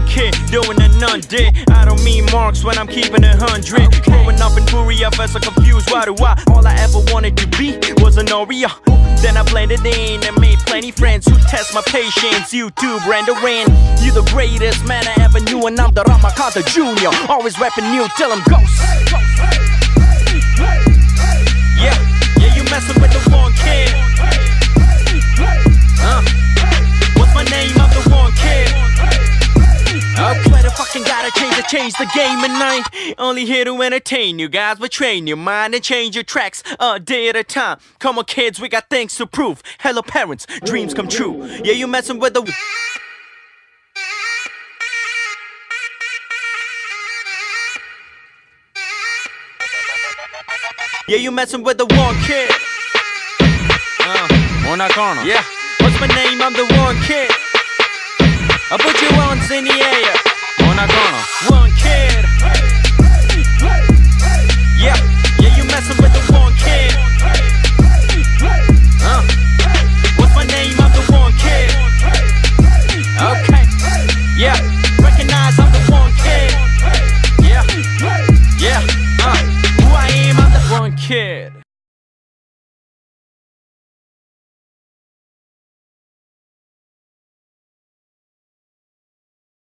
kid doing an undid. I don't mean marks when I'm keeping 100. Growing up in Fury, I felt so confused. Why do I? All I ever wanted to be was an Oreo. Then I blended in and made plenty friends who test my patience. YouTube, Randarin, you the greatest man I ever knew, and I'm the Ramakanta Jr. Always rapping new till I'm ghost. Yeah, you messin' with the one kid. What's my name? I'm the one kid. Okay, the fucking gotta change the game, and I ain't only here to entertain you guys, but train your mind and change your tracks a day at a time. Come on, kids, we got things to prove. Hello, parents, dreams come true. Yeah, you messin' with the. Yeah, you messin' with the one kid. Una corner. Yeah, what's my name? I'm the one kid. I put you ones in the air. Una corner. One kid. Yeah.